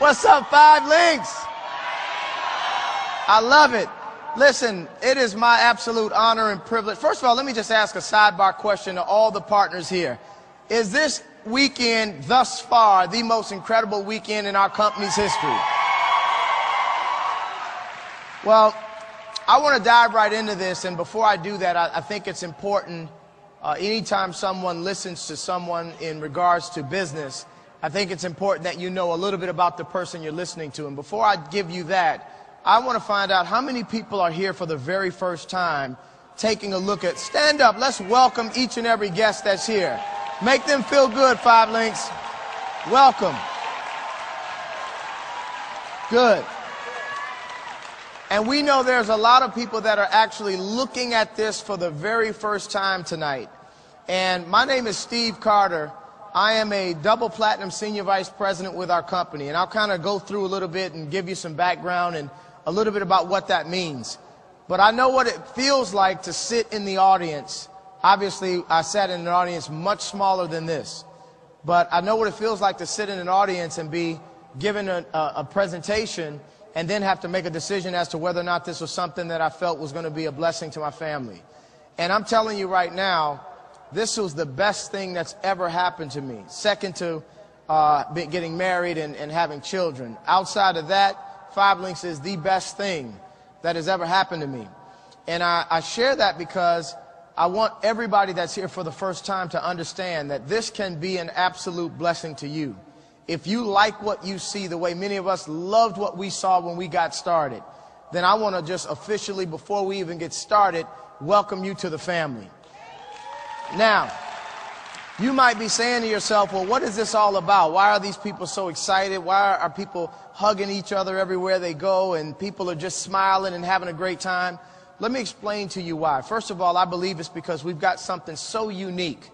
What's up, Linx? I love it. Listen, it is my absolute honor and privilege. First of all, let me just ask a sidebar question to all the partners here. Is this weekend thus far the most incredible weekend in our company's history? Well, I want to dive right into this, and before I do that, I think it's important anytime someone listens to someone in regards to business, I think it's important that you know a little bit about the person you're listening to. And before I give you that, I want to find out how many people are here for the very first time taking a look at, stand up, let's welcome each and every guest that's here. Make them feel good, Linx. Welcome. Good. And we know there's a lot of people that are actually looking at this for the very first time tonight. And my name is Steve Carter. I am a double platinum senior vice president with our company. And I'll kind of go through a little bit and give you some background and a little bit about what that means. But I know what it feels like to sit in the audience. Obviously, I sat in an audience much smaller than this. But I know what it feels like to sit in an audience and be given a presentation and then have to make a decision as to whether or not this was something that I felt was going to be a blessing to my family. And I'm telling you right now, this was the best thing that's ever happened to me. Second to getting married and having children. Outside of that, Linx is the best thing that has ever happened to me. And I share that because I want everybody that's here for the first time to understand that this can be an absolute blessing to you. If you like what you see, the way many of us loved what we saw when we got started, then I want to just officially, before we even get started, welcome you to the family. Now, you might be saying to yourself, well, what is this all about? Why are these people so excited? Why are people hugging each other everywhere they go and people are just smiling and having a great time? Let me explain to you why. First of all, I believe it's because we've got something so unique.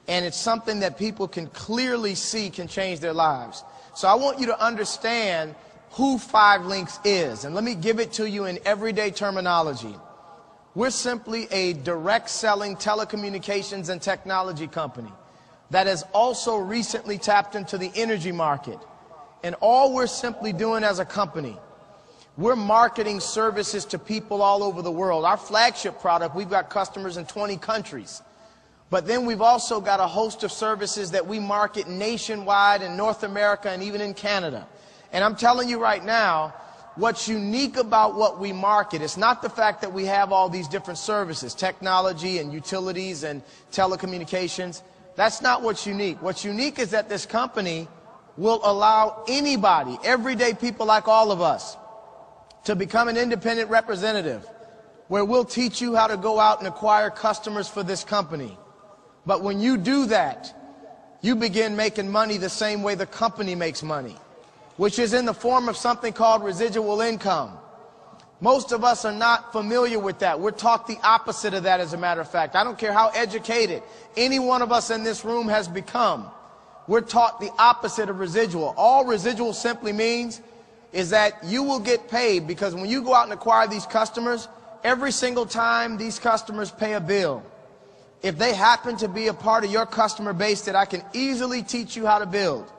And it's something that people can clearly see can change their lives. So I want you to understand who Linx is. And let me give it to you in everyday terminology. We're simply a direct selling telecommunications and technology company that has also recently tapped into the energy market. And all we're simply doing as a company, we're marketing services to people all over the world. Our flagship product, we've got customers in 20 countries. But then we've also got a host of services that we market nationwide in North America and even in Canada. And I'm telling you right now, what's unique about what we market is not the fact that we have all these different services, technology and utilities and telecommunications. That's not what's unique. What's unique is that this company will allow anybody, everyday people like all of us, to become an independent representative, where we'll teach you how to go out and acquire customers for this company. But when you do that, you begin making money the same way the company makes money, which is in the form of something called residual income. Most of us are not familiar with that. We're taught the opposite of that, as a matter of fact. I don't care how educated any one of us in this room has become. We're taught the opposite of residual. All residual simply means is that you will get paid, because when you go out and acquire these customers, every single time these customers pay a bill, if they happen to be a part of your customer base that I can easily teach you how to build,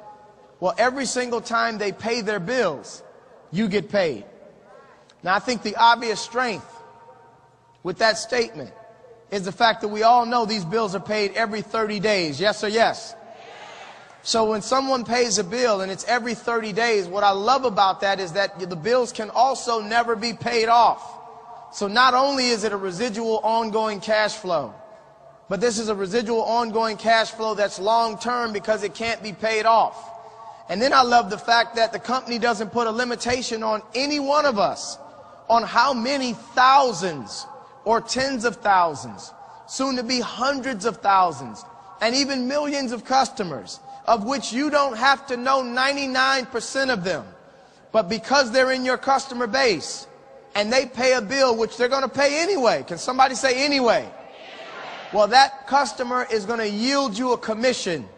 well, every single time they pay their bills, you get paid. Now, I think the obvious strength with that statement is the fact that we all know these bills are paid every 30 days. Yes or yes? So when someone pays a bill and it's every 30 days, what I love about that is that the bills can also never be paid off. So not only is it a residual ongoing cash flow, but this is a residual ongoing cash flow that's long-term because it can't be paid off. And then I love the fact that the company doesn't put a limitation on any one of us on how many thousands or tens of thousands, soon to be hundreds of thousands, and even millions of customers, of which you don't have to know 99% of them. But because they're in your customer base and they pay a bill, which they're going to pay anyway. Can somebody say anyway? Well, that customer is going to yield you a commission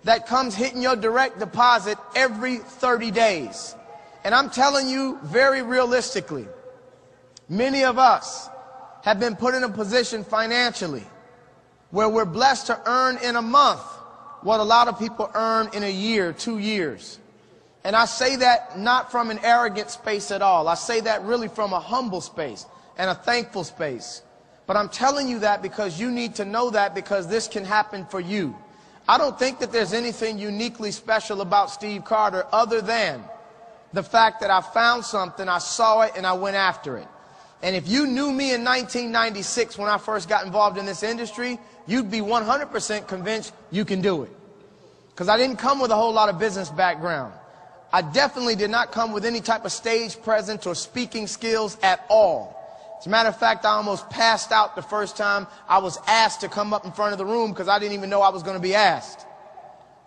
that comes hitting your direct deposit every 30 days. And I'm telling you very realistically, many of us have been put in a position financially where we're blessed to earn in a month what a lot of people earn in a year, 2 years. And I say that not from an arrogant space at all. I say that really from a humble space and a thankful space. But I'm telling you that because you need to know that, because this can happen for you. I don't think that there's anything uniquely special about Steve Carter other than the fact that I found something, I saw it, and I went after it. And if you knew me in 1996 when I first got involved in this industry, you'd be 100% convinced you can do it. Because I didn't come with a whole lot of business background. I definitely did not come with any type of stage presence or speaking skills at all. As a matter of fact, I almost passed out the first time I was asked to come up in front of the room because I didn't even know I was going to be asked.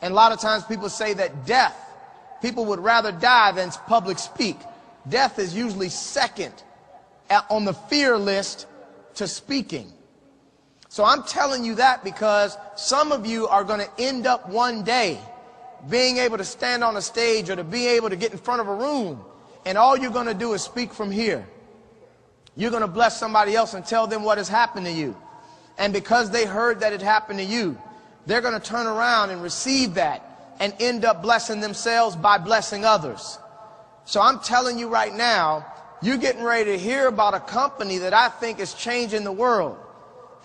And a lot of times people say that death, people would rather die than public speak. Death is usually second on the fear list to speaking. So I'm telling you that because some of you are going to end up one day being able to stand on a stage or to be able to get in front of a room, and all you're going to do is speak from here. You're going to bless somebody else and tell them what has happened to you. And because they heard that it happened to you, they're going to turn around and receive that and end up blessing themselves by blessing others. So I'm telling you right now, you're getting ready to hear about a company that I think is changing the world.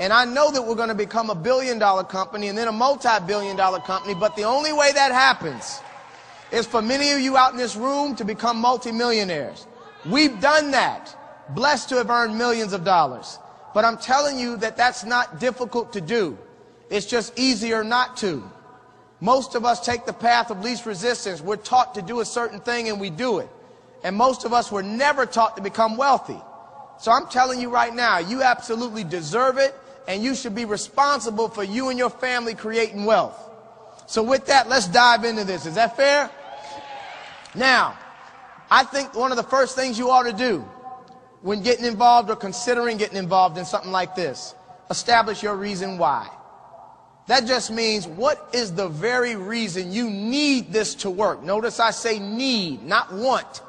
And I know that we're going to become a billion-dollar company and then a multi-billion-dollar company, but the only way that happens is for many of you out in this room to become multimillionaires. We've done that, blessed to have earned millions of dollars. But I'm telling you that that's not difficult to do. It's just easier not to. Most of us take the path of least resistance. We're taught to do a certain thing and we do it. And most of us were never taught to become wealthy. So I'm telling you right now, you absolutely deserve it. And you should be responsible for you and your family creating wealth. So with that, let's dive into this. Is that fair? Now, I think one of the first things you ought to do when getting involved or considering getting involved in something like this, establish your reason why. That just means, what is the very reason you need this to work? Notice I say need, not want.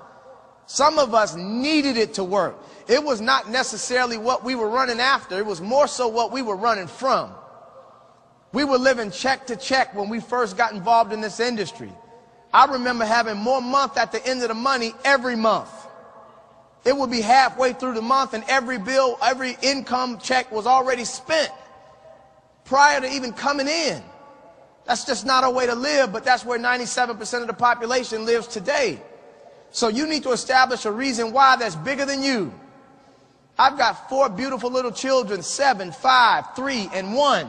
Some of us needed it to work. It was not necessarily what we were running after. It was more so what we were running from. We were living check to check when we first got involved in this industry. I remember having more month at the end of the money every month. It would be halfway through the month and every bill, every income check was already spent prior to even coming in. That's just not a way to live, but that's where 97% of the population lives today. So you need to establish a reason why that's bigger than you. I've got 4 beautiful little children, 7, 5, 3, and 1.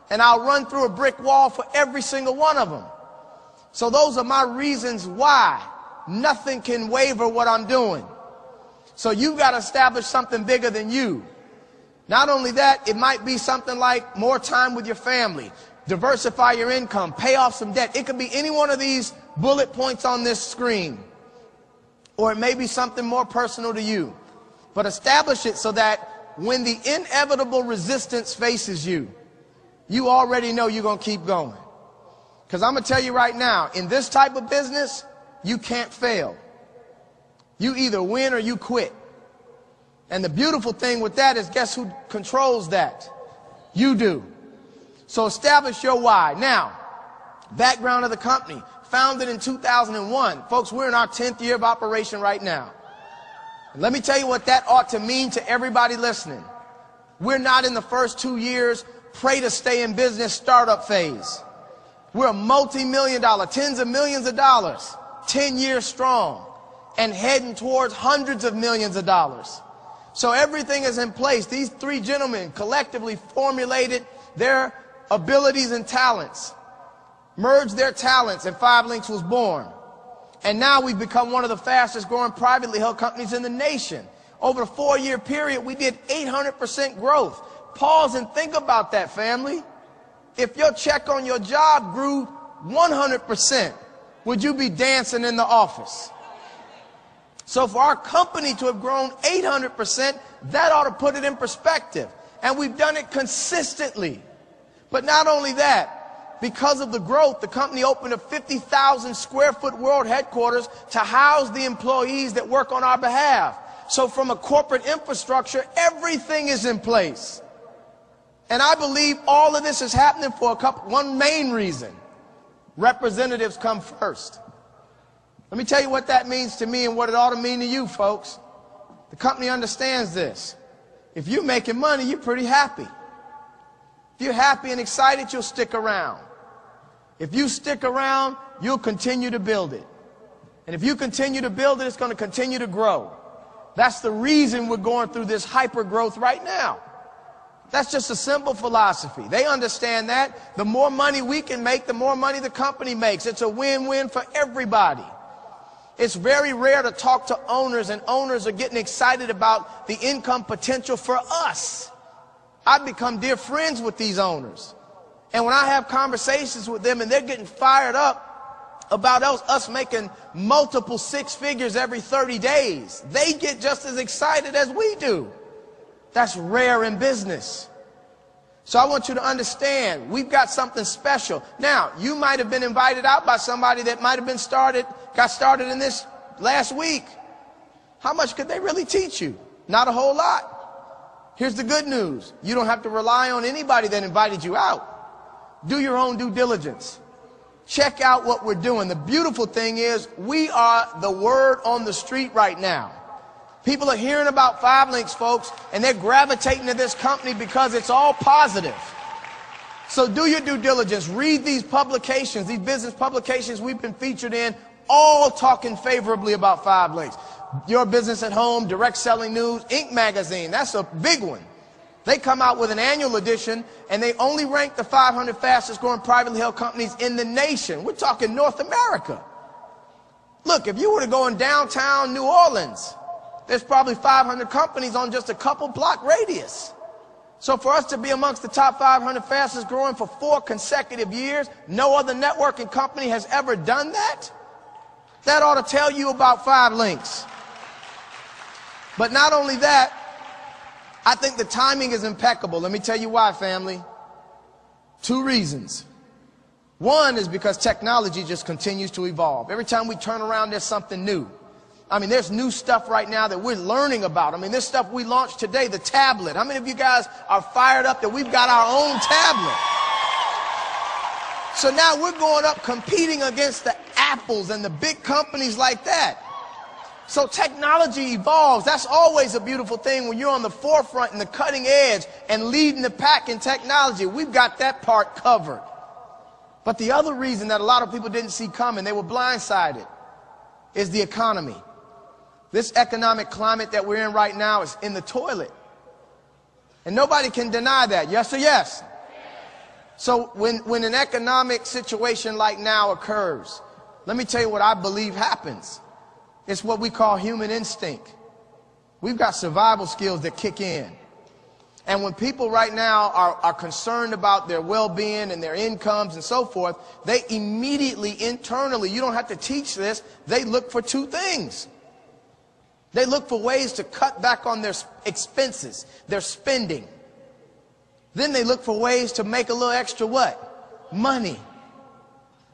And I'll run through a brick wall for every single one of them. So those are my reasons why. Nothing can waver what I'm doing. So you've got to establish something bigger than you. Not only that, it might be something like more time with your family, diversify your income, pay off some debt. It could be any one of these bullet points on this screen. Or it may be something more personal to you. But establish it so that when the inevitable resistance faces you, you already know you're going to keep going. Because I'm going to tell you right now, in this type of business, you can't fail. You either win or you quit. And the beautiful thing with that is, guess who controls that? You do. So establish your why. Now, background of the company, founded in 2001. Folks, we're in our 10th year of operation right now. And let me tell you what that ought to mean to everybody listening. We're not in the first 2 years, pray to stay in business startup phase. We're a multi-million-dollar, tens of millions of dollars, 10 years strong, and heading towards hundreds of millions of dollars. So everything is in place. These 3 gentlemen collectively formulated their abilities and talents, merged their talents, and 5 Linx was born. And now we've become one of the fastest growing privately held companies in the nation. Over a 4-year period, we did 800% growth. Pause and think about that, family. If your check on your job grew 100%, would you be dancing in the office? So for our company to have grown 800%, that ought to put it in perspective. And we've done it consistently. But not only that, because of the growth, the company opened a 50,000 square foot world headquarters to house the employees that work on our behalf. So from a corporate infrastructure, everything is in place. And I believe all of this is happening for one main reason. Representatives come first. Let me tell you what that means to me and what it ought to mean to you folks. The company understands this. If you're making money, you're pretty happy. If you're happy and excited, you'll stick around. If you stick around, you'll continue to build it. And if you continue to build it, it's going to continue to grow. That's the reason we're going through this hyper growth right now. That's just a simple philosophy. They understand that. The more money we can make, the more money the company makes. It's a win-win for everybody. It's very rare to talk to owners, and owners are getting excited about the income potential for us. I've become dear friends with these owners. And when I have conversations with them and they're getting fired up about us making multiple six figures every 30 days, they get just as excited as we do. That's rare in business. So I want you to understand, we've got something special. Now, you might have been invited out by somebody that might have been got started in this last week. How much could they really teach you? Not a whole lot. Here's the good news. You don't have to rely on anybody that invited you out. Do your own due diligence. Check out what we're doing. The beautiful thing is we are the word on the street right now. People are hearing about 5Linx, folks, and they're gravitating to this company because it's all positive. So do your due diligence. Read these publications, these business publications we've been featured in, all talking favorably about 5Linx. Your Business at Home, Direct Selling News, Inc. magazine, that's a big one. They come out with an annual edition, and they only rank the 500 fastest growing privately held companies in the nation. We're talking North America. Look, if you were to go in downtown New Orleans, there's probably 500 companies on just a couple block radius. So for us to be amongst the top 500 fastest growing for 4 consecutive years, no other networking company has ever done that. That ought to tell you about 5Linx. But not only that, I think the timing is impeccable. Let me tell you why, family. 2 reasons. One is because technology just continues to evolve. Every time we turn around, there's something new. I mean, there's new stuff right now that we're learning about. I mean, this stuff we launched today, the tablet. How many of you guys are fired up that we've got our own tablet? So now we're going up competing against the Apples and the big companies like that. So technology evolves. That's always a beautiful thing when you're on the forefront and the cutting edge and leading the pack in technology. We've got that part covered. But the other reason that a lot of people didn't see coming, they were blindsided, is the economy. This economic climate that we're in right now is in the toilet. And nobody can deny that. Yes or yes? So when an economic situation like now occurs, let me tell you what I believe happens. It's what we call human instinct. We've got survival skills that kick in. And when people right now are concerned about their well-being and their incomes and so forth, they immediately, internally, you don't have to teach this, they look for 2 things. They look for ways to cut back on their expenses, their spending. Then they look for ways to make a little extra what? Money.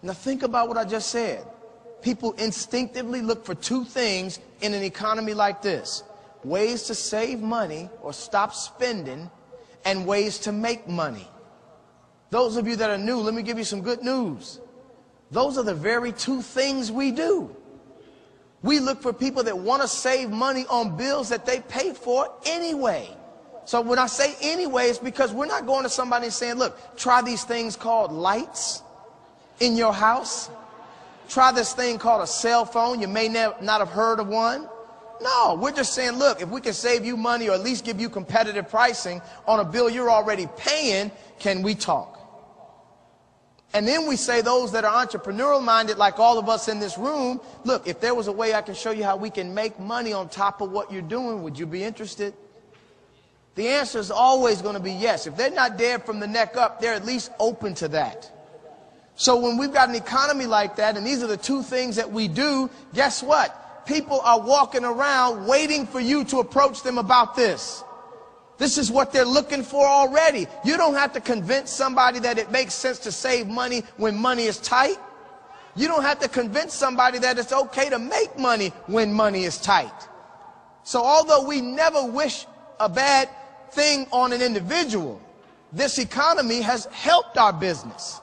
Now think about what I just said. People instinctively look for 2 things in an economy like this. Ways to save money or stop spending, and ways to make money. Those of you that are new, let me give you some good news. Those are the very 2 things we do. We look for people that want to save money on bills that they pay for anyway. So when I say anyway, it's because we're not going to somebody and saying, look, try these things called lights in your house. Try this thing called a cell phone. You may not have heard of one. No, we're just saying, look, if we can save you money or at least give you competitive pricing on a bill you're already paying, can we talk? And then we say those that are entrepreneurial minded, like all of us in this room, look, if there was a way I can show you how we can make money on top of what you're doing, would you be interested? The answer is always going to be yes. If they're not dead from the neck up, they're at least open to that. So when we've got an economy like that, and these are the 2 things that we do, guess what? People are walking around waiting for you to approach them about this. This is what they're looking for already. You don't have to convince somebody that it makes sense to save money when money is tight. You don't have to convince somebody that it's okay to make money when money is tight. So although we never wish a bad thing on an individual, this economy has helped our business.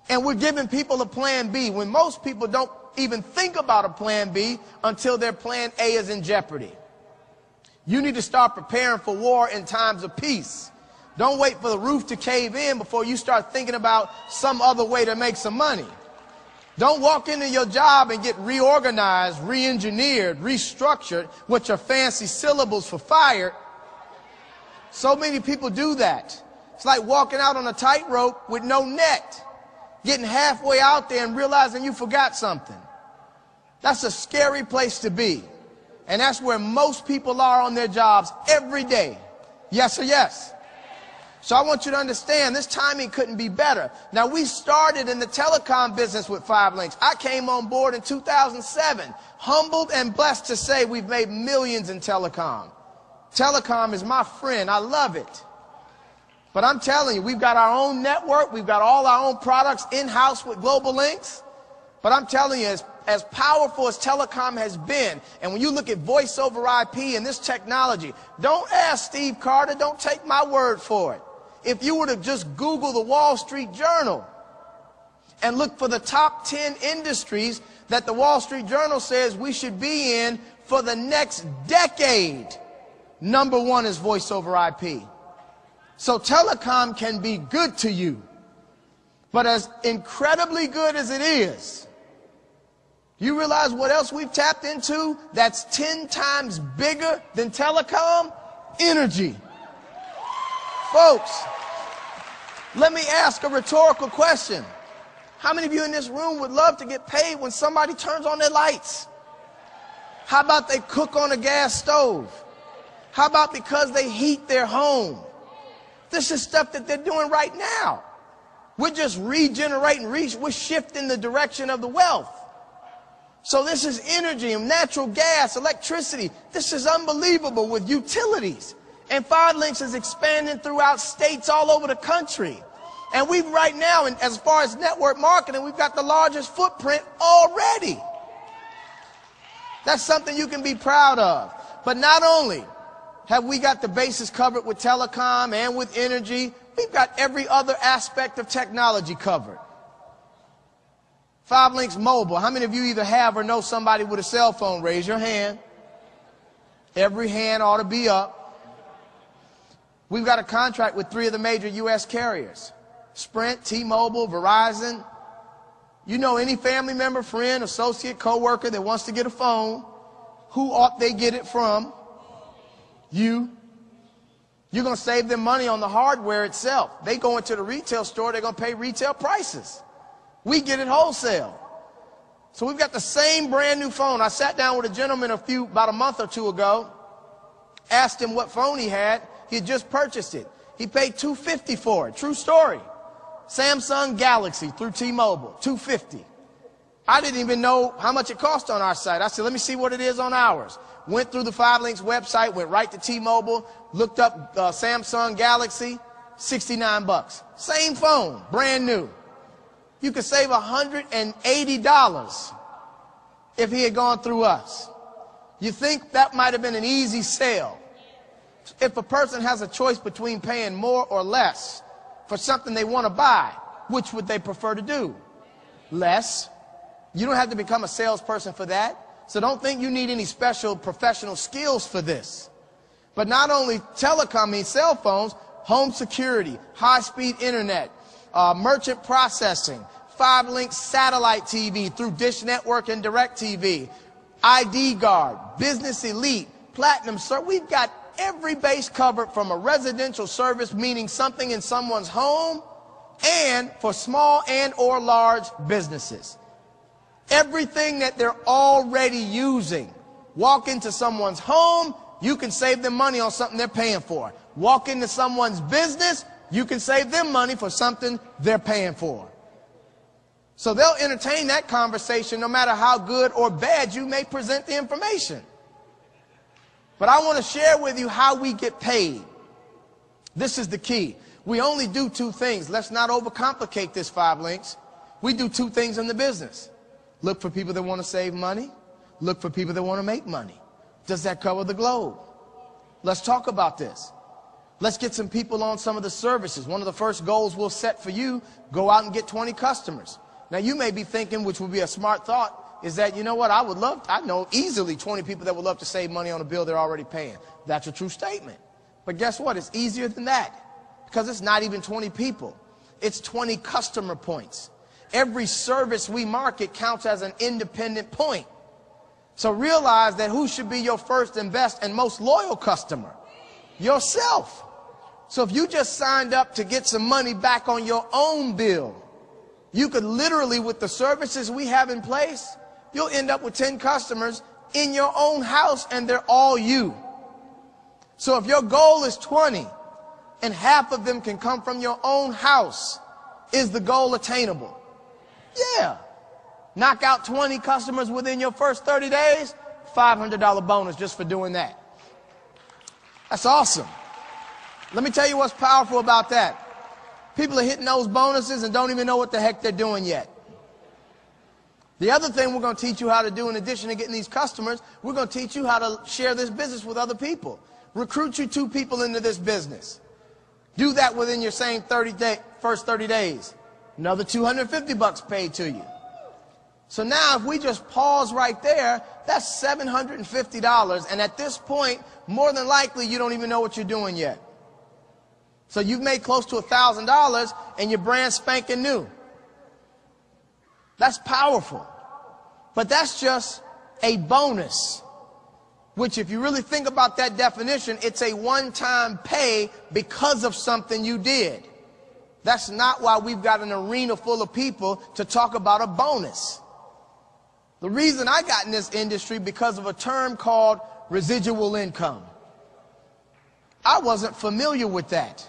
And we're giving people a plan B when most people don't even think about a plan B until their plan A is in jeopardy. You need to start preparing for war in times of peace. Don't wait for the roof to cave in before you start thinking about some other way to make some money. Don't walk into your job and get reorganized, re-engineered, restructured with your fancy syllables for fired. So many people do that. It's like walking out on a tightrope with no net, getting halfway out there and realizing you forgot something. That's a scary place to be. And that's where most people are on their jobs every day. Yes or yes? So I want you to understand this timing couldn't be better. Now, we started in the telecom business with 5 Linx. I came on board in 2007, humbled and blessed to say we've made millions in telecom. Telecom is my friend. I love it. But I'm telling you, we've got our own network. We've got all our own products in-house with Global Linx. But I'm telling you, as powerful as telecom has been, and when you look at voice over IP and this technology, don't ask Steve Carter. Don't take my word for it. If you were to just Google the Wall Street Journal and look for the top 10 industries that the Wall Street Journal says we should be in for the next decade, number 1 is voice over IP. So telecom can be good to you, but as incredibly good as it is, you realize what else we've tapped into that's 10 times bigger than telecom? Energy. Folks, let me ask a rhetorical question. How many of you in this room would love to get paid when somebody turns on their lights? How about they cook on a gas stove? How about because they heat their home? This is stuff that they're doing right now. We're just regenerating, we're shifting the direction of the wealth. So this is energy and natural gas, electricity. This is unbelievable with utilities. And 5 Linx is expanding throughout states all over the country. And we've right now, as far as network marketing, we've got the largest footprint already. That's something you can be proud of. But not only have we got the bases covered with telecom and with energy, we've got every other aspect of technology covered. 5 Linx Mobile. How many of you either have or know somebody with a cell phone? Raise your hand. Every hand ought to be up. We've got a contract with 3 of the major U.S. carriers. Sprint, T-Mobile, Verizon. You know any family member, friend, associate, co-worker that wants to get a phone, who ought they get it from? You. You're going to save them money on the hardware itself. They go into the retail store, they're going to pay retail prices. We get it wholesale. So we've got the same brand new phone. I sat down with a gentleman about a month or 2 ago, asked him what phone he had. He had just purchased it. He paid $250 for it. True story. Samsung Galaxy through T-Mobile, $250. I didn't even know how much it cost on our site. I said, let me see what it is on ours. Went through the 5 Linx website, went right to T-Mobile, looked up Samsung Galaxy, $69. Same phone, brand new. You could save $180 if he had gone through us. You think that might have been an easy sale? If a person has a choice between paying more or less for something they want to buy, which would they prefer to do? Less. You don't have to become a salesperson for that. So don't think you need any special professional skills for this. But not only telecom, means cell phones, home security, high-speed internet, merchant processing, 5 Linx satellite TV through Dish Network and DirecTV, ID Guard, Business Elite, Platinum, sir. We've got every base covered from a residential service, meaning something in someone's home, and for small and or large businesses. Everything that they're already using. Walk into someone's home, you can save them money on something they're paying for. Walk into someone's business, you can save them money for something they're paying for. So they'll entertain that conversation no matter how good or bad you may present the information. But I want to share with you how we get paid. This is the key. We only do 2 things. Let's not overcomplicate this, 5 Linx. We do 2 things in the business. Look for people that want to save money. Look for people that want to make money. Does that cover the globe? Let's talk about this. Let's get some people on some of the services. One of the first goals we'll set for you, go out and get 20 customers. Now you may be thinking, which would be a smart thought, is that, you know what, I know easily 20 people that would love to save money on a bill they're already paying. That's a true statement. But guess what? It's easier than that, because it's not even 20 people. It's 20 customer points. Every service we market counts as an independent point. So realize that who should be your first and best and most loyal customer? Yourself. So if you just signed up to get some money back on your own bill, you could literally, with the services we have in place, you'll end up with 10 customers in your own house, and they're all you. So if your goal is 20 and half of them can come from your own house, is the goal attainable? Yeah. Knock out 20 customers within your first 30 days, $500 bonus just for doing that. That's awesome. Let me tell you what's powerful about that. People are hitting those bonuses and don't even know what the heck they're doing yet. The other thing we're going to teach you how to do, in addition to getting these customers, we're going to teach you how to share this business with other people. Recruit you 2 people into this business. Do that within your same first 30 days. Another $250 paid to you. So now if we just pause right there, that's $750. And at this point, more than likely, you don't even know what you're doing yet. So you've made close to $1,000 and your brand's spanking new. That's powerful. But that's just a bonus, which if you really think about that definition, it's a one-time pay because of something you did. That's not why we've got an arena full of people to talk about a bonus. The reason I got in this industry because of a term called residual income. I wasn't familiar with that.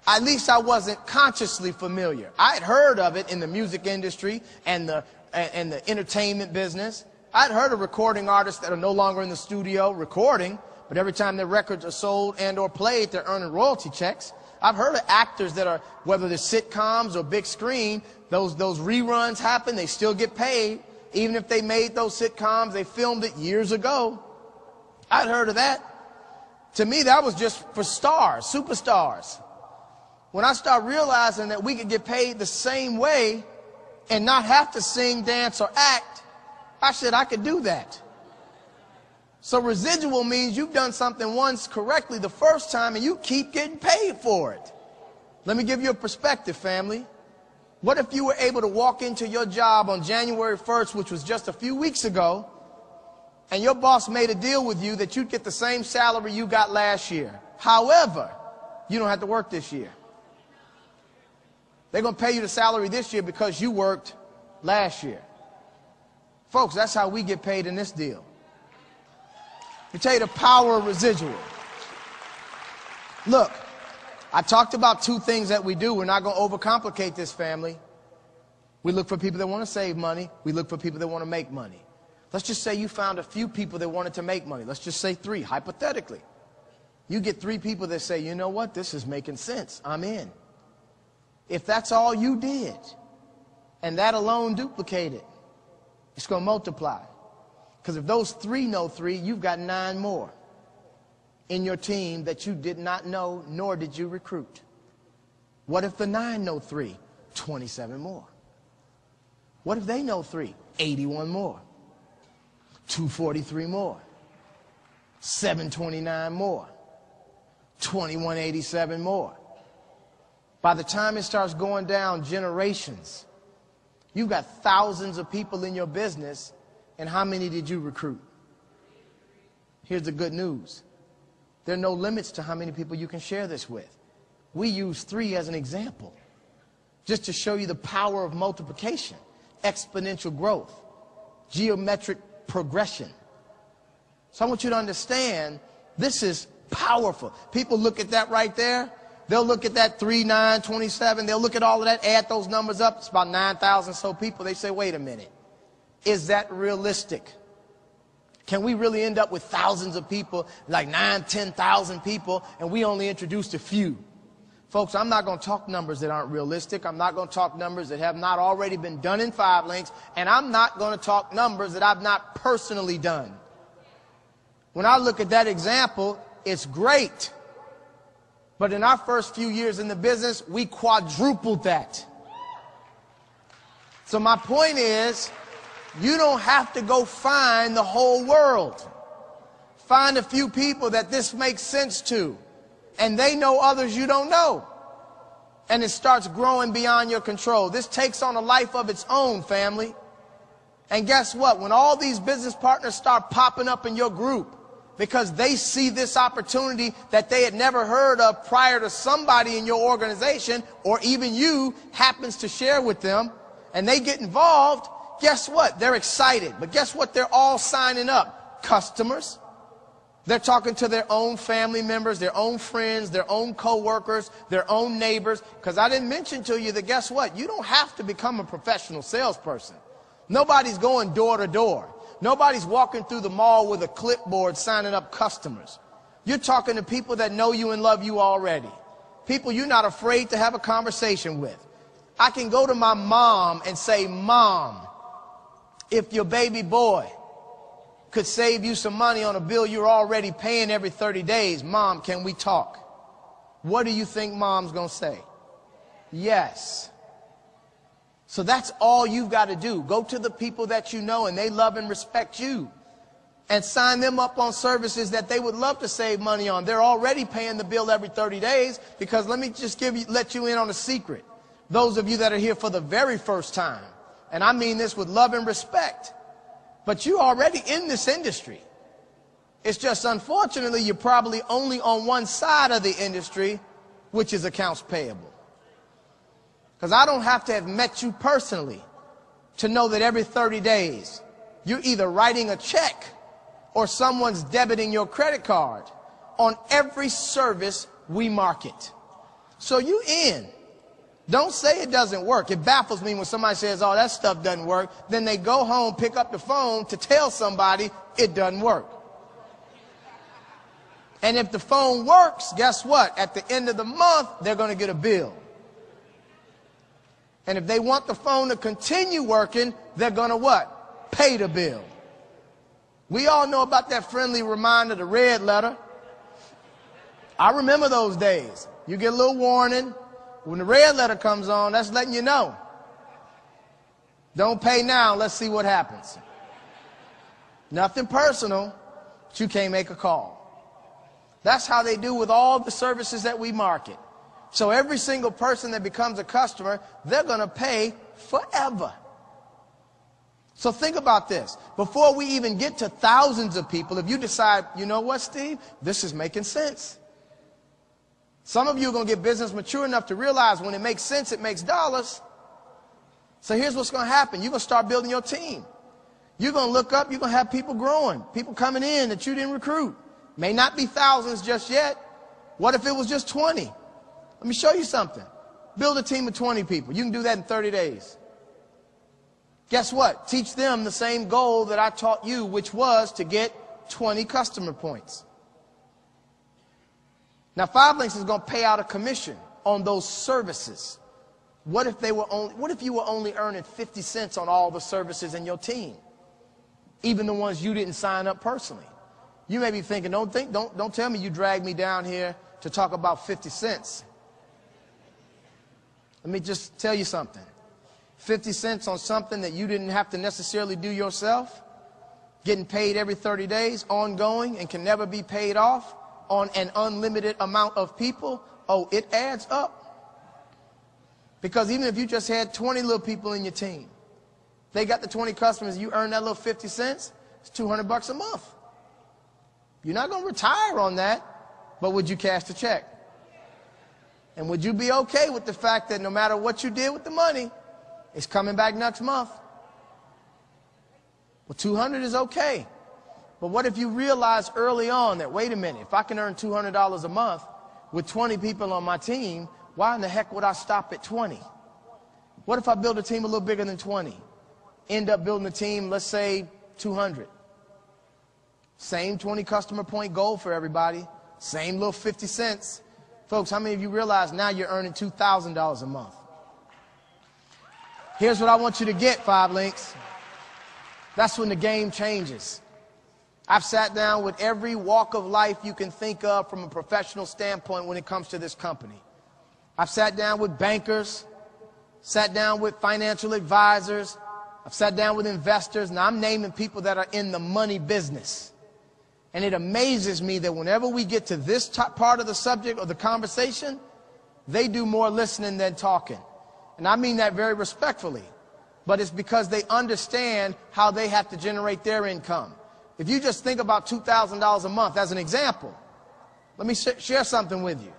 At least I wasn't consciously familiar. I had heard of it in the music industry and the entertainment business. I'd heard of recording artists that are no longer in the studio recording, but every time their records are sold and or played, they're earning royalty checks. I've heard of actors that are, whether they're sitcoms or big screen, those reruns happen, they still get paid. Even if they made those sitcoms, they filmed it years ago. I'd heard of that. To me, that was just for stars, superstars. When I started realizing that we could get paid the same way and not have to sing, dance, or act, I said I could do that. So residual means you've done something once correctly the first time and you keep getting paid for it. Let me give you a perspective, family. What if you were able to walk into your job on January 1st, which was just a few weeks ago, and your boss made a deal with you that you'd get the same salary you got last year. However, you don't have to work this year. They're going to pay you the salary this year because you worked last year. Folks, that's how we get paid in this deal. Let me tell you the power of residual. Look, I talked about 2 things that we do. We're not going to overcomplicate this, family. We look for people that want to save money. We look for people that want to make money. Let's just say you found a few people that wanted to make money. Let's just say 3, hypothetically. You get 3 people that say, you know what, this is making sense. I'm in. If that's all you did, and that alone duplicated, it's going to multiply. Because if those 3 know 3, you've got 9 more in your team that you did not know, nor did you recruit. What if the 9 know 3? 27 more. What if they know 3? 81 more. 243 more. 729 more. 2187 more. By the time it starts going down generations, you've got thousands of people in your business, and how many did you recruit? Here's the good news. There are no limits to how many people you can share this with. We use 3 as an example, just to show you the power of multiplication, exponential growth, geometric progression. So I want you to understand, this is powerful. People look at that right there. They'll look at that 3, 9, 27. They'll look at all of that, add those numbers up. It's about 9,000 so people. They say, wait a minute. Is that realistic? Can we really end up with thousands of people, like 9, 10,000 people, and we only introduced a few? Folks, I'm not going to talk numbers that aren't realistic. I'm not going to talk numbers that have not already been done in 5 Linx, and I'm not going to talk numbers that I've not personally done. When I look at that example, it's great. But in our first few years in the business, we quadrupled that. So my point is, You don't have to go find the whole world. Find a few people that this makes sense to, and they know others you don't know. And it starts growing beyond your control. This takes on a life of its own, family. And guess what? When all these business partners start popping up in your group because they see this opportunity that they had never heard of prior to somebody in your organization, or even you happens to share with them, and they get involved, guess what? They're excited. But guess what? They're all signing up. Customers. They're talking to their own family members, their own friends, their own co-workers, their own neighbors. Because I didn't mention to you that guess what? You don't have to become a professional salesperson. Nobody's going door to door. Nobody's walking through the mall with a clipboard signing up customers. You're talking to people that know you and love you already. People you're not afraid to have a conversation with. I can go to my mom and say, Mom, if your baby boy could save you some money on a bill you're already paying every 30 days, Mom, can we talk? What do you think Mom's going to say? Yes. So that's all you've got to do. Go to the people that you know and they love and respect you, and sign them up on services that they would love to save money on. They're already paying the bill every 30 days because let me just let you in on a secret. Those of you that are here for the very first time, and I mean this with love and respect, but you're already in this industry. It's just unfortunately you're probably only on one side of the industry, which is accounts payable. Because I don't have to have met you personally to know that every 30 days you're either writing a check or someone's debiting your credit card on every service we market. So you in. Don't say it doesn't work. It baffles me when somebody says, oh, that stuff doesn't work. Then they go home, pick up the phone to tell somebody it doesn't work. And if the phone works, guess what? At the end of the month, they're going to get a bill. And if they want the phone to continue working, they're going to what? Pay the bill. We all know about that friendly reminder, the red letter. I remember those days. You get a little warning. When the red letter comes on, that's letting you know. Don't pay now. Let's see what happens. Nothing personal, but you can't make a call. That's how they do with all the services that we market. So every single person that becomes a customer, they're going to pay forever. So think about this. Before we even get to thousands of people, if you decide, you know what, Steve, this is making sense. Some of you are going to get business mature enough to realize when it makes sense, it makes dollars. So here's what's going to happen. You're going to start building your team. You're going to look up, you're going to have people growing, people coming in that you didn't recruit. May not be thousands just yet. What if it was just 20? Let me show you something. Build a team of 20 people. You can do that in 30 days. Guess what? Teach them the same goal that I taught you, which was to get 20 customer points. Now, 5Linx is going to pay out a commission on those services. What if you were only earning 50 cents on all the services in your team, even the ones you didn't sign up personally? You may be thinking, don't tell me you dragged me down here to talk about 50 cents. Let me just tell you something. 50 cents on something that you didn't have to necessarily do yourself, getting paid every 30 days, ongoing, and can never be paid off on an unlimited amount of people, oh, it adds up. Because even if you just had 20 little people in your team, they got the 20 customers, you earn that little 50 cents, it's $200 a month. You're not going to retire on that, but would you cash the check? And would you be okay with the fact that no matter what you did with the money, it's coming back next month? Well, 200 is okay. But what if you realize early on that, wait a minute, if I can earn $200 a month with 20 people on my team, why in the heck would I stop at 20? What if I build a team a little bigger than 20? End up building a team, let's say 200. Same 20 customer point goal for everybody. Same little 50 cents. Folks, how many of you realize now you're earning $2,000 a month? Here's what I want you to get, 5Linx. That's when the game changes. I've sat down with every walk of life you can think of from a professional standpoint when it comes to this company. I've sat down with bankers, sat down with financial advisors, I've sat down with investors, and I'm naming people that are in the money business. And it amazes me that whenever we get to this part of the subject or the conversation, they do more listening than talking. And I mean that very respectfully. But it's because they understand how they have to generate their income. If you just think about $2,000 a month as an example, let me share something with you.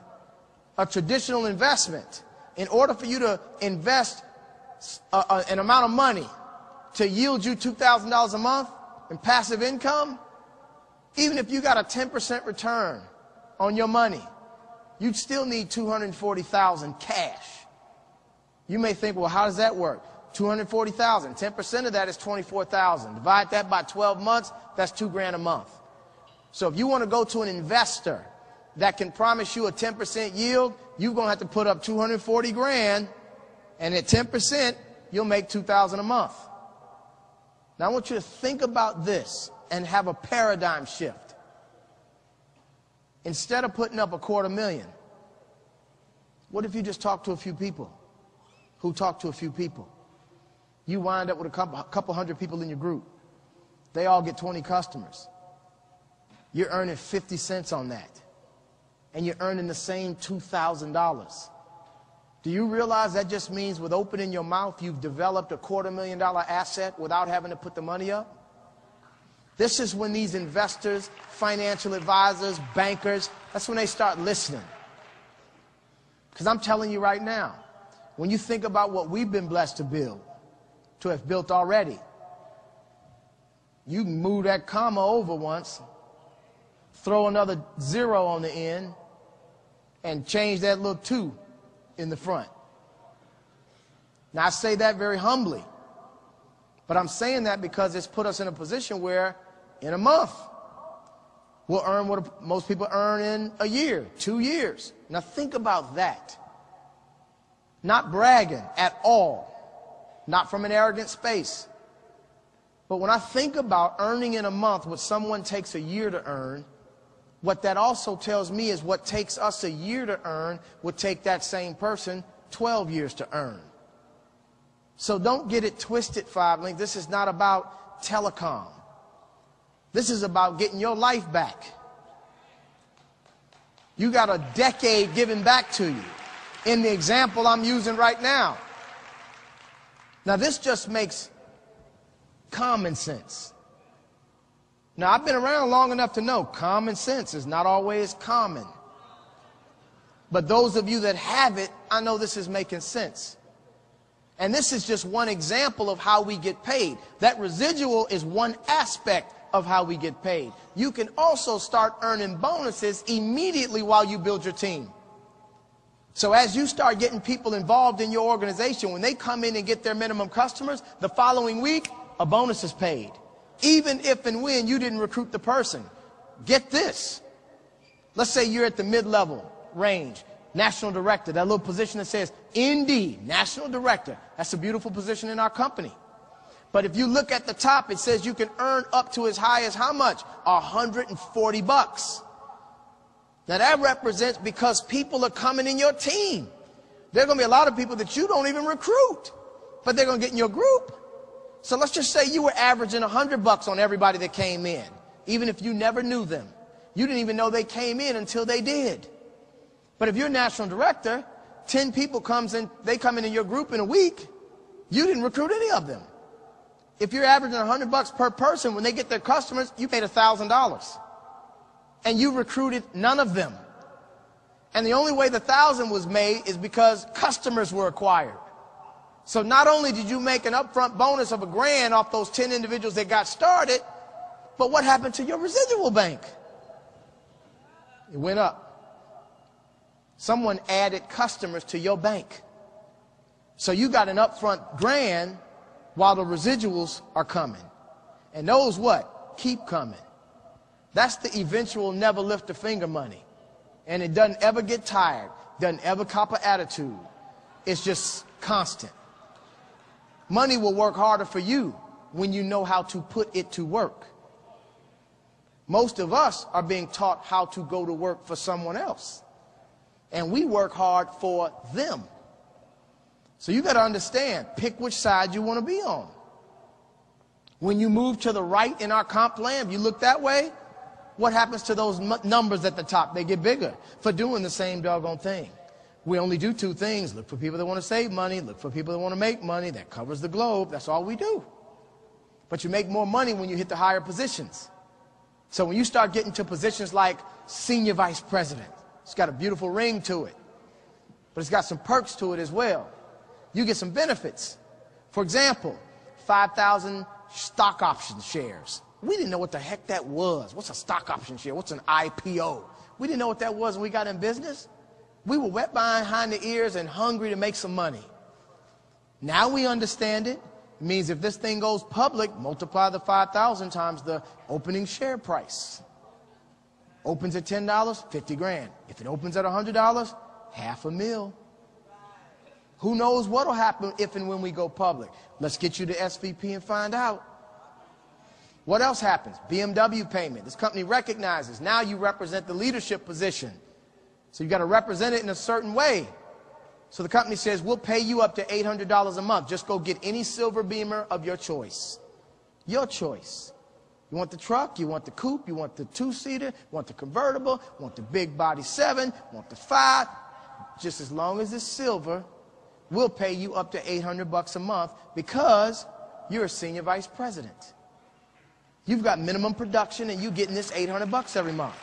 A traditional investment, in order for you to invest an amount of money to yield you $2,000 a month in passive income, even if you got a 10% return on your money, you'd still need $240,000 cash. You may think, well, how does that work? $240,000, 10% of that is $24,000. Divide that by 12 months, that's $2,000 a month. So if you want to go to an investor that can promise you a 10% yield, you're going to have to put up $240,000, and at 10%, you'll make $2,000 a month. Now I want you to think about this and have a paradigm shift. Instead of putting up $250,000, what if you just talk to a few people who talk to a few people? You wind up with a couple hundred people in your group. They all get 20 customers. You're earning 50 cents on that. And you're earning the same $2,000. Do you realize that just means with opening your mouth, you've developed a $250,000 asset without having to put the money up? This is when these investors, financial advisors, bankers, that's when they start listening. Because I'm telling you right now, when you think about what we've been blessed to have built already, you can move that comma over once, throw another 0 on the end, and change that little 2 in the front. Now I say that very humbly, but I'm saying that because it's put us in a position where in a month we'll earn what most people earn in a year, 2 years. Now think about that. Not bragging at all, not from an arrogant space. But when I think about earning in a month what someone takes a year to earn, what that also tells me is what takes us a year to earn would take that same person 12 years to earn. So don't get it twisted, 5Link. This is not about telecom. This is about getting your life back. You got a decade given back to you in the example I'm using right now. Now this just makes common sense. Now I've been around long enough to know common sense is not always common. But those of you that have it, I know this is making sense. And this is just one example of how we get paid. That residual is one aspect of how we get paid. You can also start earning bonuses immediately while you build your team. So as you start getting people involved in your organization, when they come in and get their minimum customers, the following week, a bonus is paid. Even if and when you didn't recruit the person. Get this. Let's say you're at the mid-level range, national director, that little position that says ND, national director. That's a beautiful position in our company. But if you look at the top, it says you can earn up to as high as how much? $140. Now that represents because people are coming in your team. There are going to be a lot of people that you don't even recruit, but they're going to get in your group. So let's just say you were averaging $100 on everybody that came in, even if you never knew them. You didn't even know they came in until they did. But if you're a national director, 10 people they come in your group in a week, you didn't recruit any of them. If you're averaging $100 per person, when they get their customers, you made $1,000. And you recruited none of them. And the only way the 1,000 was made is because customers were acquired. So not only did you make an upfront bonus of $1,000 off those 10 individuals that got started, but what happened to your residual bank? It went up. Someone added customers to your bank. So you got an upfront $1,000 while the residuals are coming. And those what? Keep coming. That's the eventual never lift a finger money. And it doesn't ever get tired, doesn't ever cop an attitude. It's just constant. Money will work harder for you when you know how to put it to work. Most of us are being taught how to go to work for someone else. And we work hard for them. So you got to understand, pick which side you want to be on. When you move to the right in our comp plan, if you look that way, what happens to those numbers at the top? They get bigger for doing the same doggone thing. We only do two things. Look for people that want to save money. Look for people that want to make money. That covers the globe. That's all we do. But you make more money when you hit the higher positions. So when you start getting to positions like senior vice president, it's got a beautiful ring to it, but it's got some perks to it as well. You get some benefits. For example, 5,000 stock option shares. We didn't know what the heck that was. What's a stock option share? What's an IPO? We didn't know what that was when we got in business. We were wet behind the ears and hungry to make some money. Now we understand it. It means if this thing goes public, multiply the 5,000 times the opening share price. Opens at $10, 50 grand. If it opens at $100, $500,000. Who knows what will happen if and when we go public? Let's get you to SVP and find out. What else happens? BMW payment. This company recognizes now you represent the leadership position. So you've got to represent it in a certain way. So the company says, we'll pay you up to $800 a month. Just go get any silver Beamer of your choice. Your choice. You want the truck, you want the coupe, you want the two-seater, you want the convertible, you want the big body 7, you want the 5. Just as long as it's silver, we'll pay you up to $800 a month because you're a senior vice president. You've got minimum production and you're getting this $800 every month.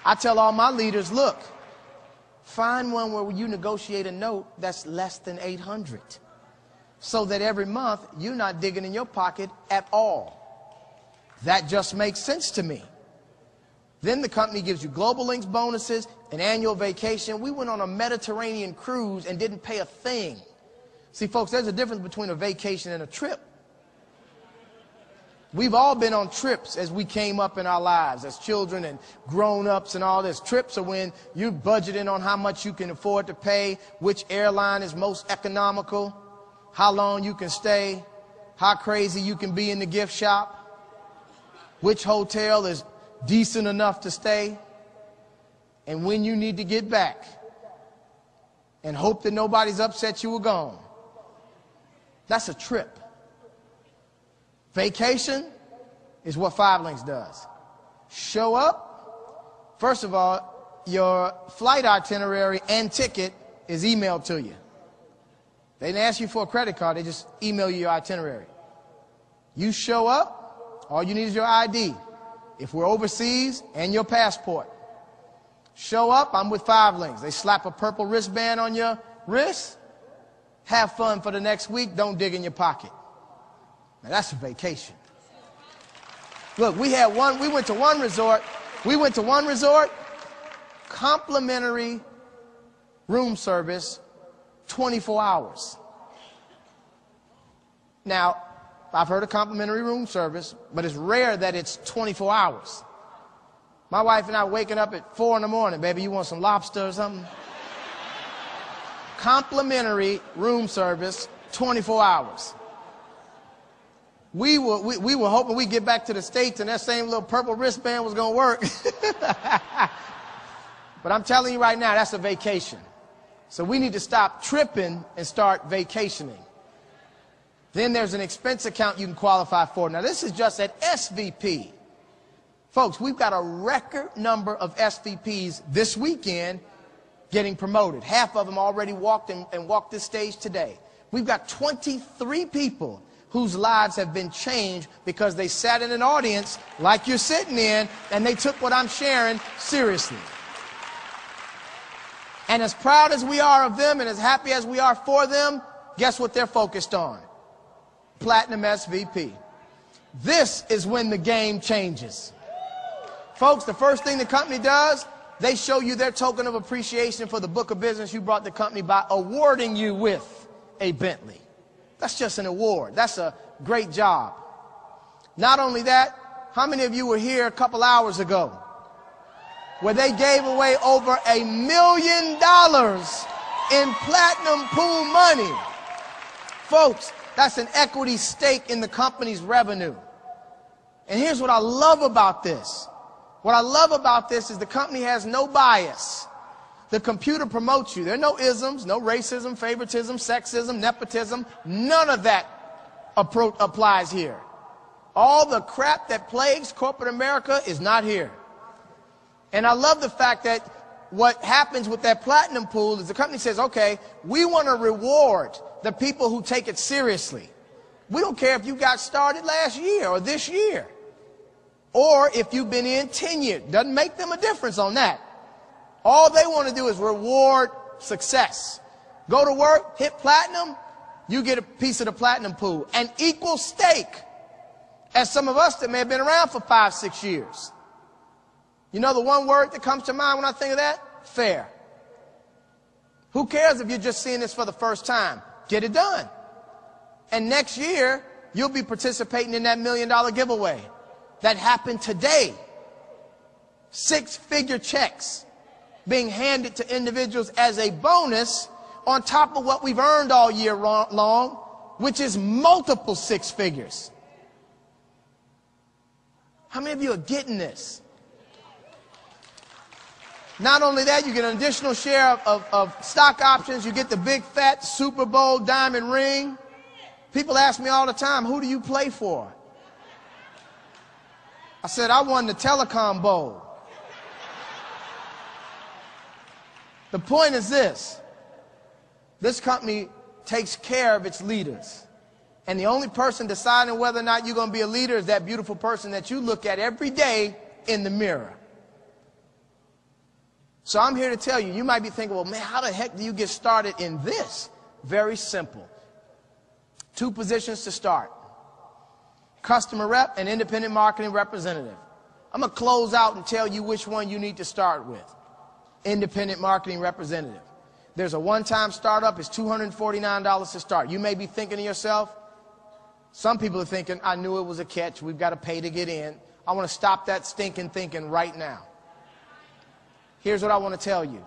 I tell all my leaders, look, find one where you negotiate a note that's less than $800 so that every month you're not digging in your pocket at all. That just makes sense to me. Then the company gives you global Linx bonuses, an annual vacation. We went on a Mediterranean cruise and didn't pay a thing. See, folks, there's a difference between a vacation and a trip. We've all been on trips as we came up in our lives as children and grown-ups and all this. Trips are when you're budgeting on how much you can afford to pay, which airline is most economical, how long you can stay, how crazy you can be in the gift shop, which hotel is decent enough to stay, and when you need to get back and hope that nobody's upset you were gone. That's a trip. Vacation is what 5 Linx does. Show up. First of all, your flight itinerary and ticket is emailed to you. They didn't ask you for a credit card. They just email you your itinerary. You show up. All you need is your ID. If we're overseas, and your passport. Show up. I'm with 5 Linx. They slap a purple wristband on your wrist. Have fun for the next week. Don't dig in your pocket. Now that's a vacation. Look, we went to one resort, complimentary room service, 24 hours. Now, I've heard of complimentary room service, but it's rare that it's 24 hours. My wife and I waking up at 4 in the morning, baby, you want some lobster or something? Complimentary room service, 24 hours. We were hoping we'd get back to the States and that same little purple wristband was going to work. But I'm telling you right now, that's a vacation. So we need to stop tripping and start vacationing. Then there's an expense account you can qualify for. Now, this is just at SVP. Folks, we've got a record number of SVPs this weekend getting promoted. Half of them already walked this stage today. We've got 23 people whose lives have been changed because they sat in an audience like you're sitting in and they took what I'm sharing seriously. And as proud as we are of them and as happy as we are for them, guess what they're focused on? Platinum SVP. This is when the game changes. Folks, the first thing the company does, they show you their token of appreciation for the book of business you brought the company by awarding you with a Bentley. That's just an award. That's a great job. Not only that, how many of you were here a couple hours ago where they gave away over $1 million in platinum pool money? Folks, that's an equity stake in the company's revenue. And here's what I love about this. What I love about this is the company has no bias. The computer promotes you. There are no isms, no racism, favoritism, sexism, nepotism, none of that applies here. All the crap that plagues corporate America is not here. And I love the fact that what happens with that platinum pool is the company says, okay, we want to reward the people who take it seriously. We don't care if you got started last year or this year, or if you've been in 10 years. Doesn't make them a difference on that. All they want to do is reward success. Go to work, hit platinum, you get a piece of the platinum pool. An equal stake as some of us that may have been around for 5, 6 years. You know the one word that comes to mind when I think of that? Fair. Who cares if you're just seeing this for the first time? Get it done. And next year, you'll be participating in that $1 million giveaway that happened today. 6-figure checks being handed to individuals as a bonus on top of what we've earned all year long, which is multiple 6 figures. How many of you are getting this? Not only that, you get an additional share of stock options. You get the big fat Super Bowl diamond ring. People ask me all the time, who do you play for? I said, I won the Telecom Bowl. The point is this. This company takes care of its leaders. And the only person deciding whether or not you're going to be a leader is that beautiful person that you look at every day in the mirror. So I'm here to tell you, you might be thinking, well, man, how the heck do you get started in this? Very simple. 2 positions to start. Customer rep and independent marketing representative. I'm going to close out and tell you which one you need to start with. Independent marketing representative. There's a one-time startup. It's $249 to start. You may be thinking to yourself, some people are thinking, I knew it was a catch. We've got to pay to get in. I want to stop that stinking thinking right now. Here's what I want to tell you.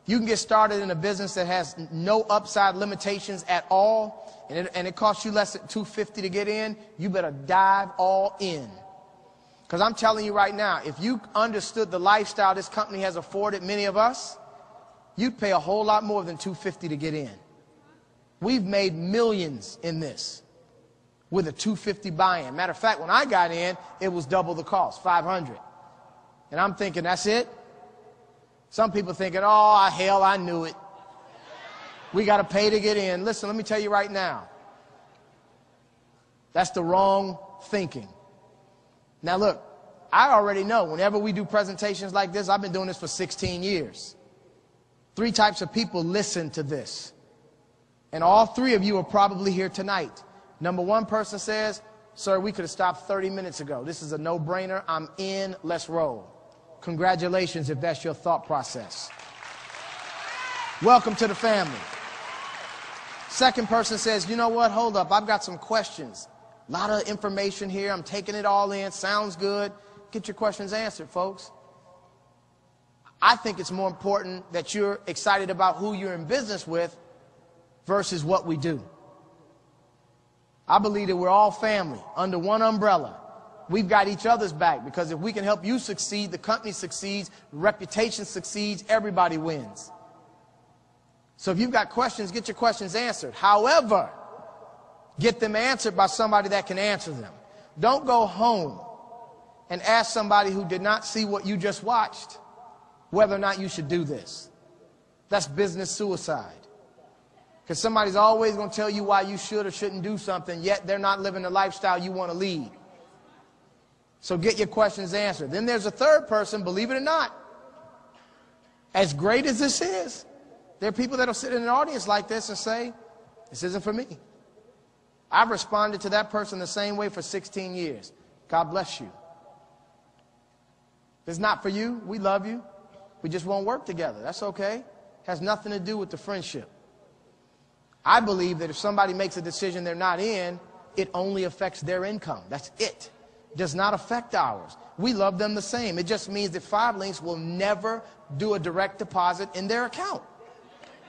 You can get started in a business that has no upside limitations at all, and it costs you less than $250 to get in. You better dive all in. Because I'm telling you right now, if you understood the lifestyle this company has afforded many of us, you'd pay a whole lot more than $250 to get in. We've made millions in this with a $250 buy-in. Matter of fact, when I got in, it was double the cost, $500. And I'm thinking, that's it? Some people thinking, oh, hell, I knew it. We got to pay to get in. Listen, let me tell you right now. That's the wrong thinking. Now, look, I already know whenever we do presentations like this, I've been doing this for 16 years. 3 types of people listen to this. And all 3 of you are probably here tonight. Number 1 person says, sir, we could have stopped 30 minutes ago. This is a no-brainer. I'm in. Let's roll. Congratulations if that's your thought process. Welcome to the family. Second person says, you know what, hold up, I've got some questions. A lot of information here, I'm taking it all in, sounds good. Get your questions answered, folks. I think it's more important that you're excited about who you're in business with versus what we do. I believe that we're all family under one umbrella. We've got each other's back, because if we can help you succeed, the company succeeds, reputation succeeds, everybody wins. So if you've got questions, get your questions answered. However, get them answered by somebody that can answer them. Don't go home and ask somebody who did not see what you just watched whether or not you should do this. That's business suicide. Because somebody's always going to tell you why you should or shouldn't do something, yet they're not living the lifestyle you want to lead. So get your questions answered. Then there's a third person, believe it or not. As great as this is, there are people that will sit in an audience like this and say, this isn't for me. I've responded to that person the same way for 16 years. God bless you. If it's not for you, we love you. We just won't work together. That's okay. Has nothing to do with the friendship. I believe that if somebody makes a decision they're not in, it only affects their income. That's it. Does not affect ours. We love them the same. It just means that 5 Linx will never do a direct deposit in their account.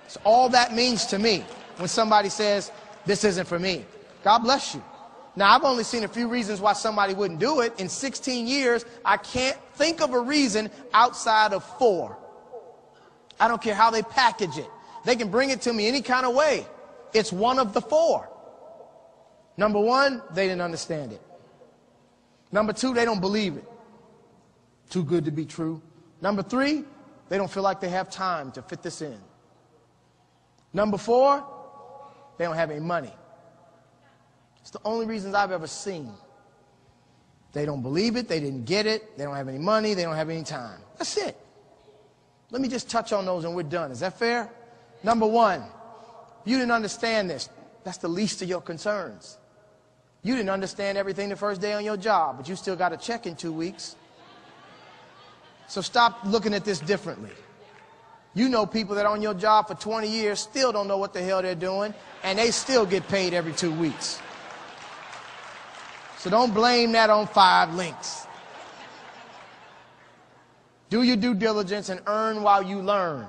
That's all that means to me when somebody says, this isn't for me. God bless you. Now, I've only seen a few reasons why somebody wouldn't do it. In 16 years, I can't think of a reason outside of 4. I don't care how they package it. They can bring it to me any kind of way. It's one of the 4. Number one, they didn't understand it. Number two, they don't believe it. Too good to be true. Number three, they don't feel like they have time to fit this in. Number four, they don't have any money. It's the only reasons I've ever seen. They don't believe it, they didn't get it, they don't have any money, they don't have any time. That's it. Let me just touch on those and we're done. Is that fair? Number one, you didn't understand this. That's the least of your concerns. You didn't understand everything the first day on your job, but you still got a check in 2 weeks. So stop looking at this differently. You know people that are on your job for 20 years still don't know what the hell they're doing, and they still get paid every 2 weeks. So don't blame that on 5 Linx. Do your due diligence and earn while you learn.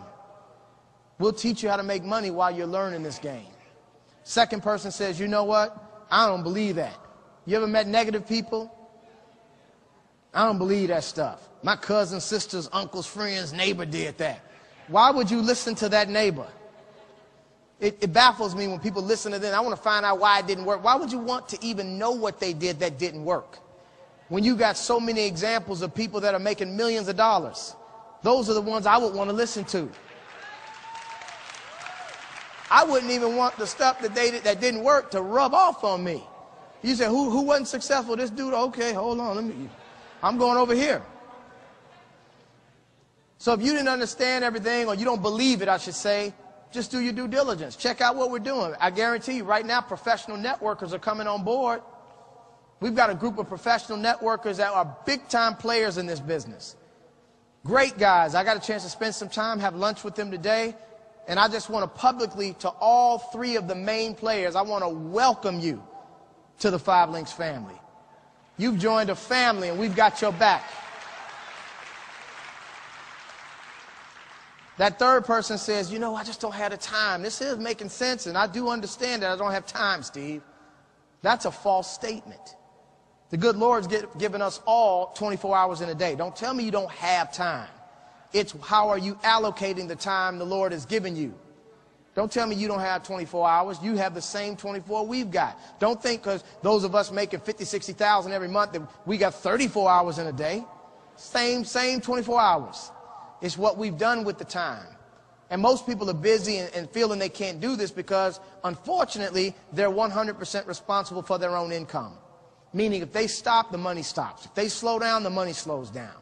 We'll teach you how to make money while you're learning this game. Second person says, you know what? I don't believe that. You ever met negative people? I don't believe that stuff. My cousins, sisters, uncles, friends, neighbor did that. Why would you listen to that neighbor? It baffles me when people listen to them. I want to find out why it didn't work. Why would you want to even know what they did that didn't work? When you got so many examples of people that are making millions of dollars, those are the ones I would want to listen to. I wouldn't even want the stuff that didn't work to rub off on me. You say, who wasn't successful? This dude, okay, hold on, I'm going over here. So if you didn't understand everything, or you don't believe it, I should say, just do your due diligence. Check out what we're doing. I guarantee you right now, professional networkers are coming on board. We've got a group of professional networkers that are big-time players in this business. Great guys. I got a chance to spend some time, have lunch with them today. And I just want to publicly, to all 3 of the main players, I want to welcome you to the 5 Linx family. You've joined a family and we've got your back. That third person says, you know, I just don't have the time. This is making sense, and I do understand that I don't have time, Steve. That's a false statement. The good Lord's given us all 24 hours in a day. Don't tell me you don't have time. It's how are you allocating the time the Lord has given you. Don't tell me you don't have 24 hours. You have the same 24 we've got. Don't think because those of us making 50, 60,000 every month that we got 34 hours in a day. Same 24 hours. It's what we've done with the time. And most people are busy and feeling they can't do this because, unfortunately, they're 100% responsible for their own income. Meaning if they stop, the money stops. If they slow down, the money slows down.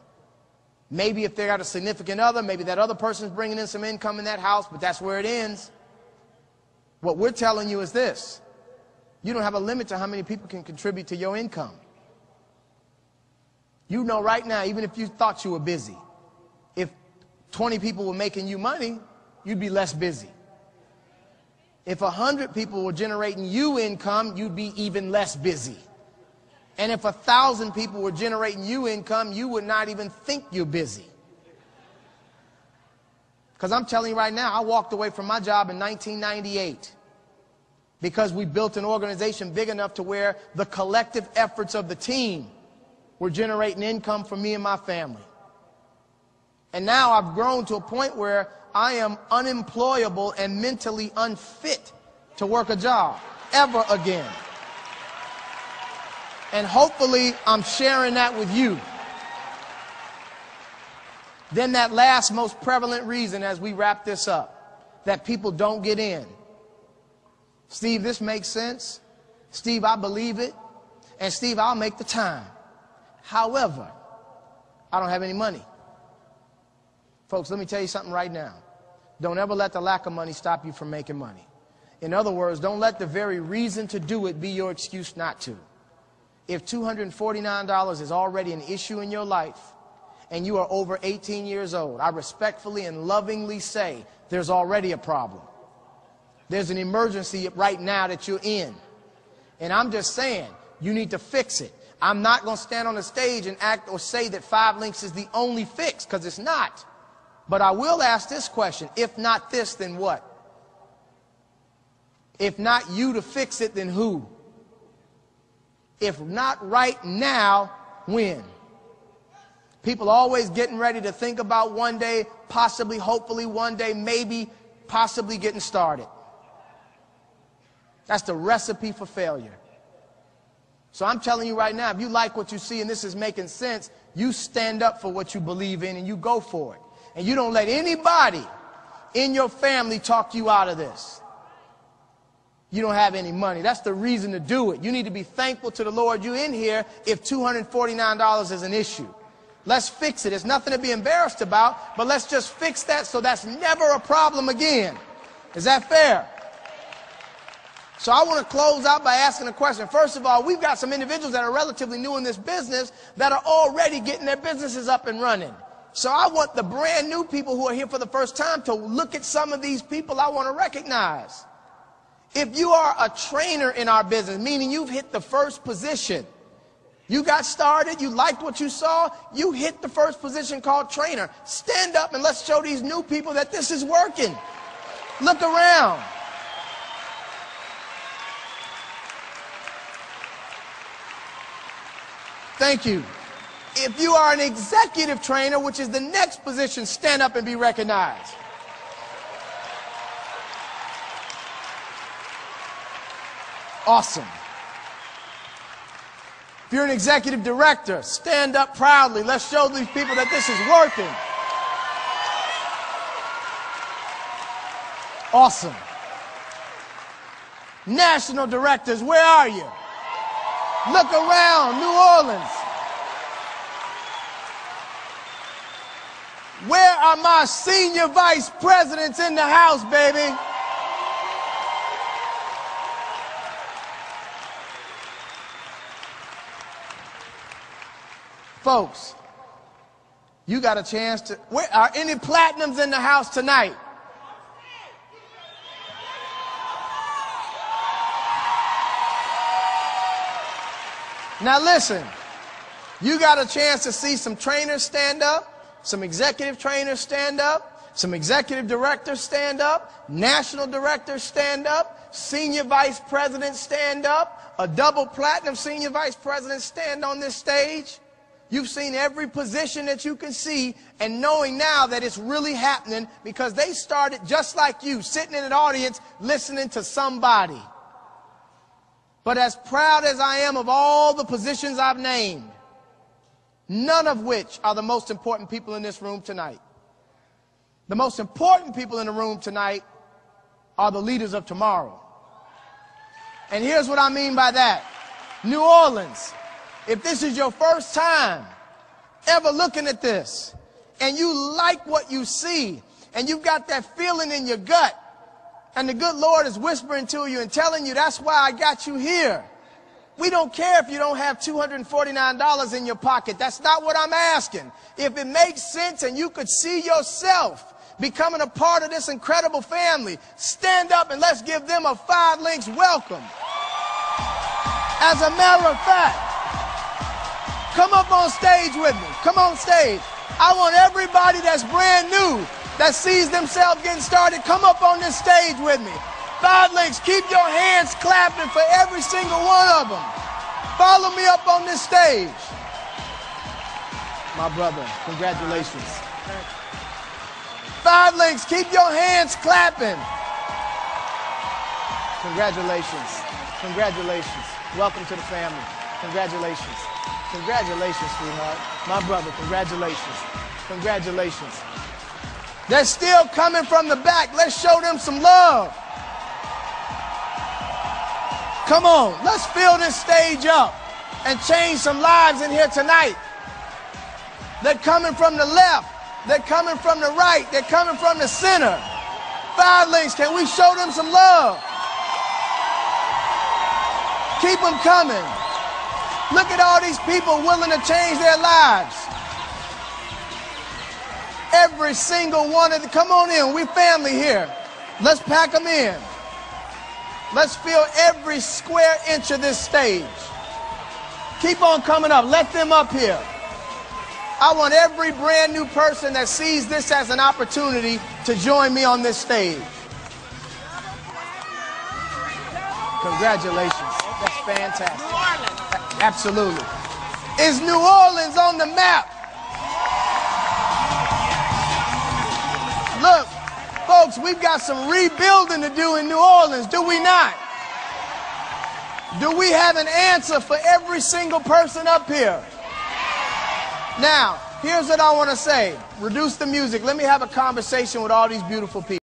Maybe if they got a significant other, maybe that other person's bringing in some income in that house, but that's where it ends. What we're telling you is this. You don't have a limit to how many people can contribute to your income. You know right now, even if you thought you were busy, if 20 people were making you money, you'd be less busy. If 100 people were generating you income, you'd be even less busy. And if 1,000 people were generating you income, you would not even think you're busy. Because I'm telling you right now, I walked away from my job in 1998 because we built an organization big enough to where the collective efforts of the team were generating income for me and my family. And now I've grown to a point where I am unemployable and mentally unfit to work a job ever again. And hopefully I'm sharing that with you. Then that last most prevalent reason as we wrap this up, that people don't get in. Steve, this makes sense. Steve, I believe it. And Steve, I'll make the time. However, I don't have any money. Folks, let me tell you something right now. Don't ever let the lack of money stop you from making money. In other words, don't let the very reason to do it be your excuse not to. If $249 is already an issue in your life and you are over 18 years old, I respectfully and lovingly say there's already a problem. There's an emergency right now that you're in. And I'm just saying, you need to fix it. I'm not going to stand on the stage and act or say that 5 Linx is the only fix, because it's not. But I will ask this question. If not this, then what? If not you to fix it, then who? If not right now, when? People always getting ready to think about one day, possibly, hopefully one day, maybe, possibly getting started. That's the recipe for failure. So I'm telling you right now, if you like what you see and this is making sense, you stand up for what you believe in and you go for it. And you don't let anybody in your family talk you out of this. You don't have any money. That's the reason to do it. You need to be thankful to the Lord you're in here if $249 is an issue. Let's fix it. It's nothing to be embarrassed about, but let's just fix that so that's never a problem again. Is that fair? So I want to close out by asking a question. First of all, we've got some individuals that are relatively new in this business that are already getting their businesses up and running. So I want the brand new people who are here for the first time to look at some of these people I want to recognize. If you are a trainer in our business, meaning you've hit the first position, you got started, you liked what you saw, you hit the first position called trainer. Stand up and let's show these new people that this is working. Look around. Thank you. If you are an executive trainer, which is the next position, stand up and be recognized. Awesome. If you're an executive director, stand up proudly. Let's show these people that this is working. Awesome. National directors, where are you? Look around, New Orleans. Where are my senior vice presidents in the house, baby? Folks, you got a chance to... Where are any platinums in the house tonight? Now listen, you got a chance to see some trainers stand up, some executive trainers stand up, some executive directors stand up, national directors stand up, senior vice presidents stand up, a double platinum senior vice president stand on this stage. You've seen every position that you can see, and knowing now that it's really happening because they started just like you, sitting in an audience listening to somebody. But as proud as I am of all the positions I've named, none of which are the most important people in this room tonight. The most important people in the room tonight are the leaders of tomorrow. And here's what I mean by that. New Orleans, if this is your first time ever looking at this, and you like what you see, and you've got that feeling in your gut, and the good Lord is whispering to you and telling you that's why I got you here. We don't care if you don't have $249 in your pocket. That's not what I'm asking. If it makes sense and you could see yourself becoming a part of this incredible family, stand up and let's give them a 5 Linx welcome. As a matter of fact, come up on stage with me. Come on stage. I want everybody that's brand new, that sees themselves getting started, come up on this stage with me. 5 Linx, keep your hands clapping for every single one of them. Follow me up on this stage. My brother, congratulations. 5 Linx, keep your hands clapping. Congratulations. Congratulations. Welcome to the family. Congratulations. Congratulations, sweetheart. My brother, congratulations. Congratulations. They're still coming from the back. Let's show them some love. Come on, let's fill this stage up and change some lives in here tonight. They're coming from the left. They're coming from the right. They're coming from the center. 5 Linx, can we show them some love? Keep them coming. Look at all these people willing to change their lives. Every single one of them. Come on in. We're family here. Let's pack them in. Let's fill every square inch of this stage. Keep on coming up. Let them up here. I want every brand new person that sees this as an opportunity to join me on this stage. Congratulations. That's fantastic. New Orleans. Absolutely. Is New Orleans on the map? Look, folks, we've got some rebuilding to do in New Orleans, do we not? Do we have an answer for every single person up here? Now, here's what I want to say. Reduce the music. Let me have a conversation with all these beautiful people.